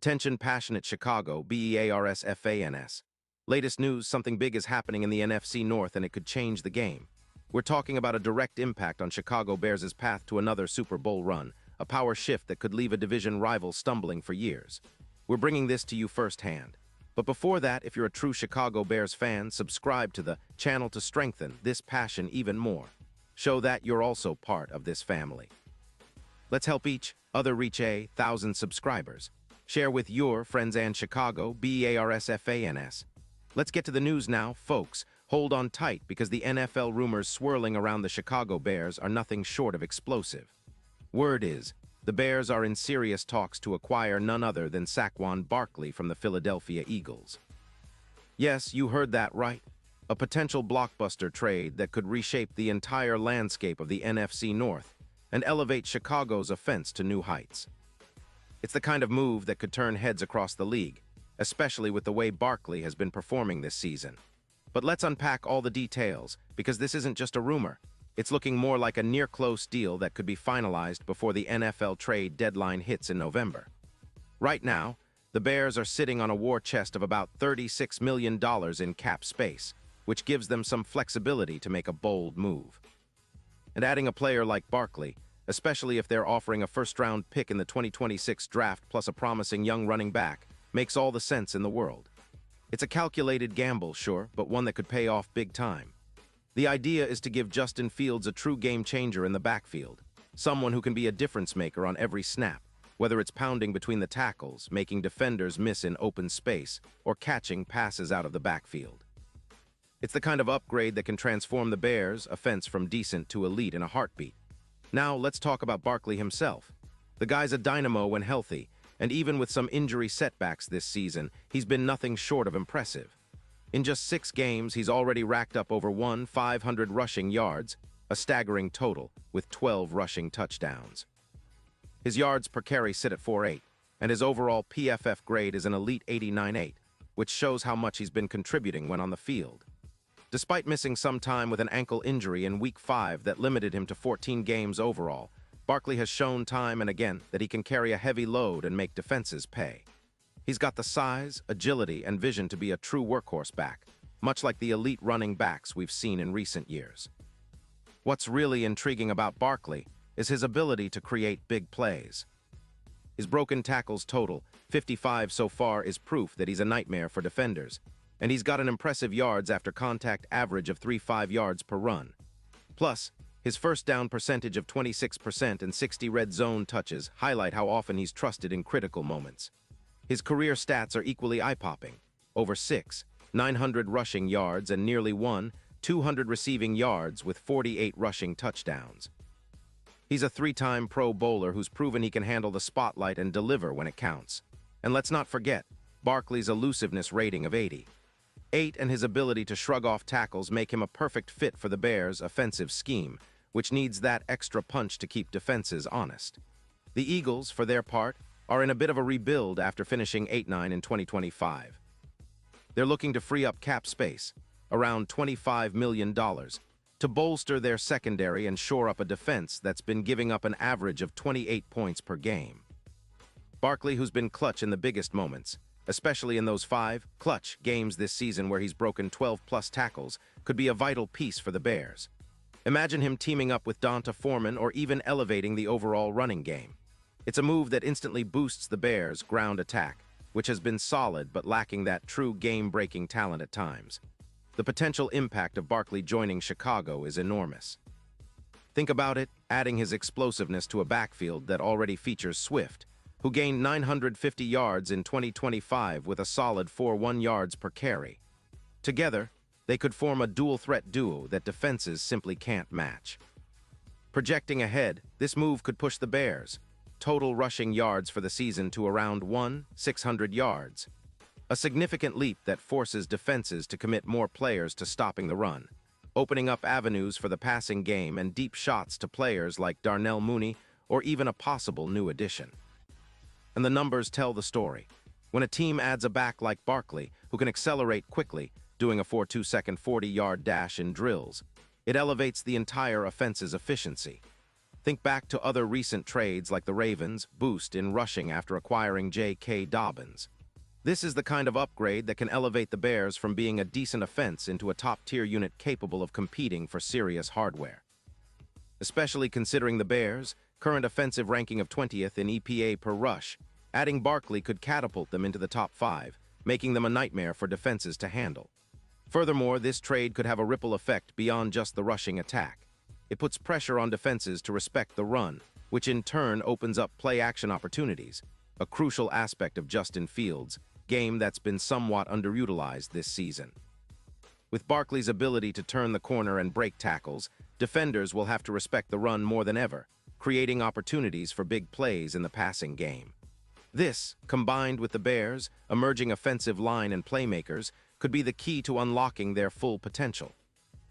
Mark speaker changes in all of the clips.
Speaker 1: Attention passionate Chicago, Bears fans. Latest news, something big is happening in the NFC North and it could change the game. We're talking about a direct impact on Chicago Bears' path to another Super Bowl run, a power shift that could leave a division rival stumbling for years. We're bringing this to you firsthand. But before that, if you're a true Chicago Bears fan, subscribe to the channel to strengthen this passion even more. Show that you're also part of this family. Let's help each other reach 1,000 subscribers. Share with your friends and Chicago, Bears fans. Let's get to the news now, folks. Hold on tight because the NFL rumors swirling around the Chicago Bears are nothing short of explosive. Word is, the Bears are in serious talks to acquire none other than Saquon Barkley from the Philadelphia Eagles. Yes, you heard that right. A potential blockbuster trade that could reshape the entire landscape of the NFC North and elevate Chicago's offense to new heights. It's the kind of move that could turn heads across the league, especially with the way Barkley has been performing this season. But let's unpack all the details, because this isn't just a rumor. It's looking more like a near-close deal that could be finalized before the NFL trade deadline hits in November. Right now, the Bears are sitting on a war chest of about $36 million in cap space, which gives them some flexibility to make a bold move. And adding a player like Barkley, especially if they're offering a first-round pick in the 2026 draft plus a promising young running back, makes all the sense in the world. It's a calculated gamble, sure, but one that could pay off big time. The idea is to give Justin Fields a true game-changer in the backfield, someone who can be a difference-maker on every snap, whether it's pounding between the tackles, making defenders miss in open space, or catching passes out of the backfield. It's the kind of upgrade that can transform the Bears' offense from decent to elite in a heartbeat. Now, let's talk about Barkley himself. The guy's a dynamo when healthy, and even with some injury setbacks this season, he's been nothing short of impressive. In just 6 games, he's already racked up over 500 rushing yards, a staggering total, with 12 rushing touchdowns. His yards per carry sit at 4.8, and his overall PFF grade is an elite 89.8, which shows how much he's been contributing when on the field. Despite missing some time with an ankle injury in Week 5 that limited him to 14 games overall, Barkley has shown time and again that he can carry a heavy load and make defenses pay. He's got the size, agility, and vision to be a true workhorse back, much like the elite running backs we've seen in recent years. What's really intriguing about Barkley is his ability to create big plays. His broken tackles total, 55 so far, is proof that he's a nightmare for defenders, and he's got an impressive yards after contact average of 3.5 yards per run. Plus, his first down percentage of 26% and 60 red zone touches highlight how often he's trusted in critical moments. His career stats are equally eye-popping: over 900 rushing yards and nearly 200 receiving yards with 48 rushing touchdowns. He's a 3-time Pro Bowler who's proven he can handle the spotlight and deliver when it counts. And let's not forget Barkley's elusiveness rating of 80. 8 and his ability to shrug off tackles make him a perfect fit for the Bears' offensive scheme, which needs that extra punch to keep defenses honest. The Eagles, for their part, are in a bit of a rebuild after finishing 8-9 in 2025. They're looking to free up cap space, around $25 million, to bolster their secondary and shore up a defense that's been giving up an average of 28 points per game. Barkley, who's been clutch in the biggest moments, especially in those 5 clutch games this season where he's broken 12-plus tackles, could be a vital piece for the Bears. Imagine him teaming up with Donta Foreman or even elevating the overall running game. It's a move that instantly boosts the Bears' ground attack, which has been solid but lacking that true game-breaking talent at times. The potential impact of Barkley joining Chicago is enormous. Think about it, adding his explosiveness to a backfield that already features Swift, who gained 950 yards in 2025 with a solid 4.1 yards per carry. Together, they could form a dual-threat duo that defenses simply can't match. Projecting ahead, this move could push the Bears' total rushing yards for the season to around 600 yards, a significant leap that forces defenses to commit more players to stopping the run, opening up avenues for the passing game and deep shots to players like Darnell Mooney or even a possible new addition. And the numbers tell the story. When a team adds a back like Barkley, who can accelerate quickly, doing a 4.2-second 40-yard dash in drills, it elevates the entire offense's efficiency. Think back to other recent trades like the Ravens' boost in rushing after acquiring J.K. Dobbins. This is the kind of upgrade that can elevate the Bears from being a decent offense into a top-tier unit capable of competing for serious hardware. Especially considering the Bears' current offensive ranking of 20th in EPA per rush, adding Barkley could catapult them into the top 5, making them a nightmare for defenses to handle. Furthermore, this trade could have a ripple effect beyond just the rushing attack. It puts pressure on defenses to respect the run, which in turn opens up play-action opportunities, a crucial aspect of Justin Fields' game that's been somewhat underutilized this season. With Barkley's ability to turn the corner and break tackles, defenders will have to respect the run more than ever, creating opportunities for big plays in the passing game. This, combined with the Bears' emerging offensive line and playmakers, could be the key to unlocking their full potential.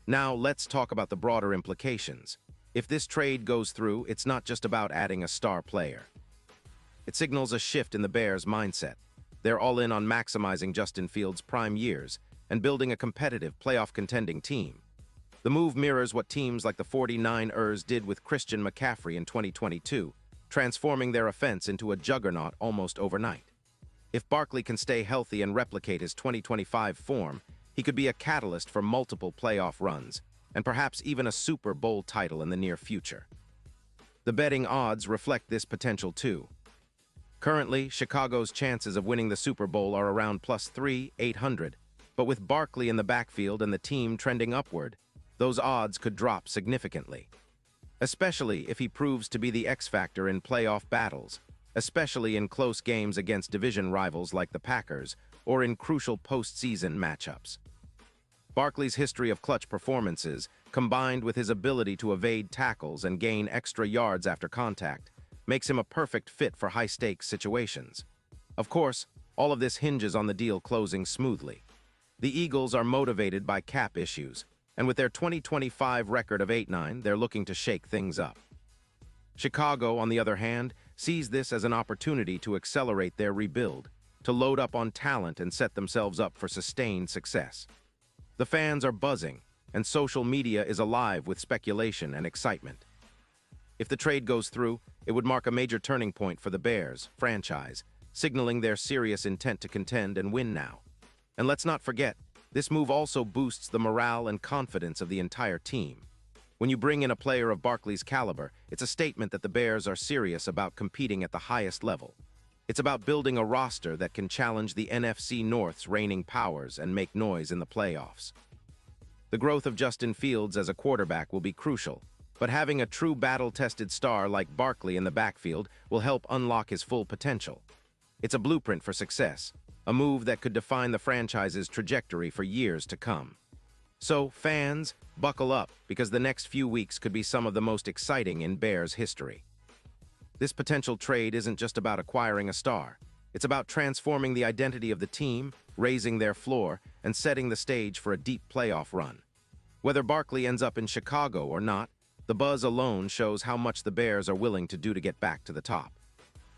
Speaker 1: Now, let's talk about the broader implications. If this trade goes through, it's not just about adding a star player. It signals a shift in the Bears' mindset. They're all in on maximizing Justin Fields' prime years and building a competitive, playoff-contending team. The move mirrors what teams like the 49ers did with Christian McCaffrey in 2022, transforming their offense into a juggernaut almost overnight. If Barkley can stay healthy and replicate his 2025 form, he could be a catalyst for multiple playoff runs, and perhaps even a Super Bowl title in the near future. The betting odds reflect this potential too. Currently, Chicago's chances of winning the Super Bowl are around +3,800, but with Barkley in the backfield and the team trending upward, those odds could drop significantly. Especially if he proves to be the X-factor in playoff battles, especially in close games against division rivals like the Packers or in crucial postseason matchups. Barkley's history of clutch performances, combined with his ability to evade tackles and gain extra yards after contact, makes him a perfect fit for high-stakes situations. Of course, all of this hinges on the deal closing smoothly. The Eagles are motivated by cap issues, and with their 2025 record of 8-9, they're looking to shake things up. Chicago, on the other hand, sees this as an opportunity to accelerate their rebuild, to load up on talent and set themselves up for sustained success. The fans are buzzing, and social media is alive with speculation and excitement. If the trade goes through, it would mark a major turning point for the Bears franchise, signaling their serious intent to contend and win now. And let's not forget, this move also boosts the morale and confidence of the entire team. When you bring in a player of Barkley's caliber, it's a statement that the Bears are serious about competing at the highest level. It's about building a roster that can challenge the NFC North's reigning powers and make noise in the playoffs. The growth of Justin Fields as a quarterback will be crucial, but having a true battle-tested star like Barkley in the backfield will help unlock his full potential. It's a blueprint for success, a move that could define the franchise's trajectory for years to come. So, fans, buckle up, because the next few weeks could be some of the most exciting in Bears history. This potential trade isn't just about acquiring a star. It's about transforming the identity of the team, raising their floor, and setting the stage for a deep playoff run. Whether Barkley ends up in Chicago or not, the buzz alone shows how much the Bears are willing to do to get back to the top.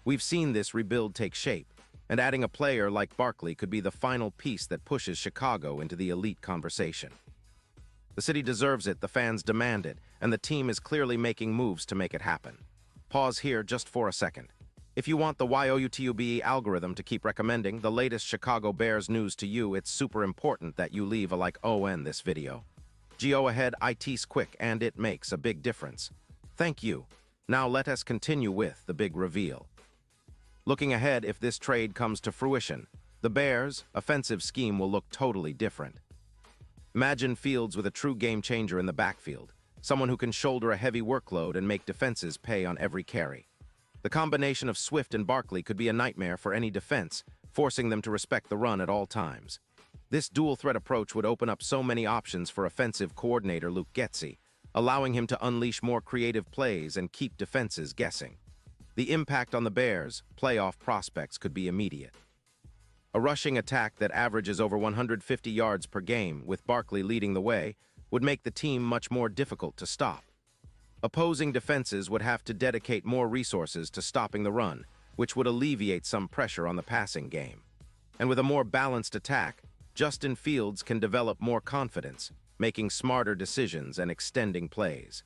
Speaker 1: We've seen this rebuild take shape, and adding a player like Barkley could be the final piece that pushes Chicago into the elite conversation. The city deserves it, the fans demand it, and the team is clearly making moves to make it happen. Pause here just for a second. If you want the YOUTUBE algorithm to keep recommending the latest Chicago Bears news to you, it's super important that you leave a like in this video. Go ahead, it's quick and it makes a big difference. Thank you. Now let us continue with the big reveal. Looking ahead, if this trade comes to fruition, the Bears' offensive scheme will look totally different. Imagine Fields with a true game-changer in the backfield, someone who can shoulder a heavy workload and make defenses pay on every carry. The combination of Swift and Barkley could be a nightmare for any defense, forcing them to respect the run at all times. This dual-threat approach would open up so many options for offensive coordinator Luke Getsy, allowing him to unleash more creative plays and keep defenses guessing. The impact on the Bears' playoff prospects could be immediate. A rushing attack that averages over 150 yards per game, with Barkley leading the way, would make the team much more difficult to stop. Opposing defenses would have to dedicate more resources to stopping the run, which would alleviate some pressure on the passing game. And with a more balanced attack, Justin Fields can develop more confidence, making smarter decisions and extending plays.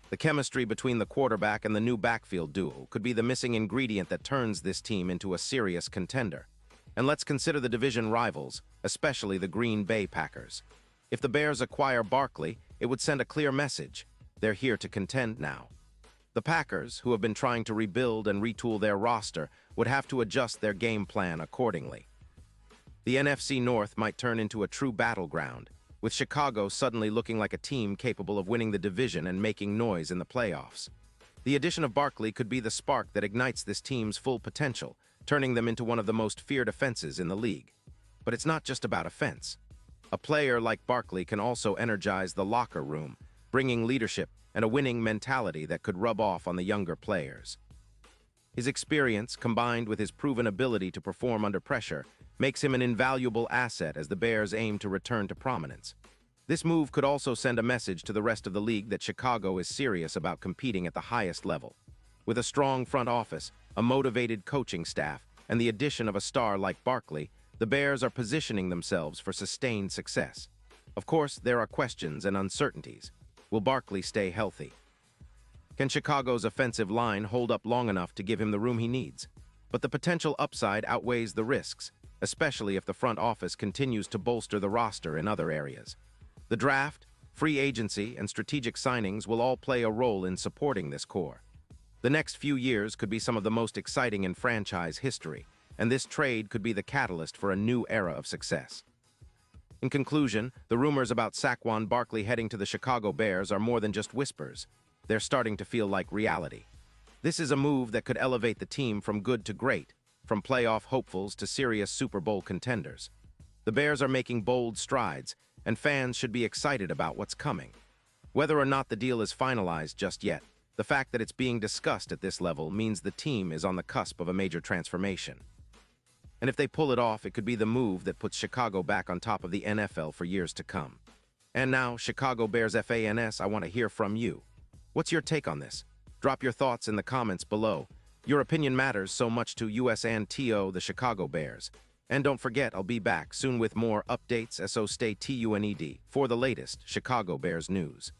Speaker 1: The chemistry between the quarterback and the new backfield duo could be the missing ingredient that turns this team into a serious contender. And let's consider the division rivals, especially the Green Bay Packers. If the Bears acquire Barkley, it would send a clear message. They're here to contend now. The Packers, who have been trying to rebuild and retool their roster, would have to adjust their game plan accordingly. The NFC North might turn into a true battleground, with Chicago suddenly looking like a team capable of winning the division and making noise in the playoffs. The addition of Barkley could be the spark that ignites this team's full potential, turning them into one of the most feared offenses in the league. But it's not just about offense. A player like Barkley can also energize the locker room, bringing leadership and a winning mentality that could rub off on the younger players. His experience, combined with his proven ability to perform under pressure, makes him an invaluable asset as the Bears aim to return to prominence. This move could also send a message to the rest of the league that Chicago is serious about competing at the highest level. With a strong front office, a motivated coaching staff, and the addition of a star like Barkley, the Bears are positioning themselves for sustained success. Of course, there are questions and uncertainties. Will Barkley stay healthy? Can Chicago's offensive line hold up long enough to give him the room he needs? But the potential upside outweighs the risks, especially if the front office continues to bolster the roster in other areas. The draft, free agency, and strategic signings will all play a role in supporting this core. The next few years could be some of the most exciting in franchise history, and this trade could be the catalyst for a new era of success. In conclusion, the rumors about Saquon Barkley heading to the Chicago Bears are more than just whispers. They're starting to feel like reality. This is a move that could elevate the team from good to great, from playoff hopefuls to serious Super Bowl contenders. The Bears are making bold strides, and fans should be excited about what's coming. Whether or not the deal is finalized just yet, the fact that it's being discussed at this level means the team is on the cusp of a major transformation. And if they pull it off, it could be the move that puts Chicago back on top of the NFL for years to come. And now, Chicago Bears fans, I want to hear from you. What's your take on this? Drop your thoughts in the comments below. Your opinion matters so much to US and TO, the Chicago Bears. And don't forget, I'll be back soon with more updates, so stay tuned for the latest Chicago Bears news.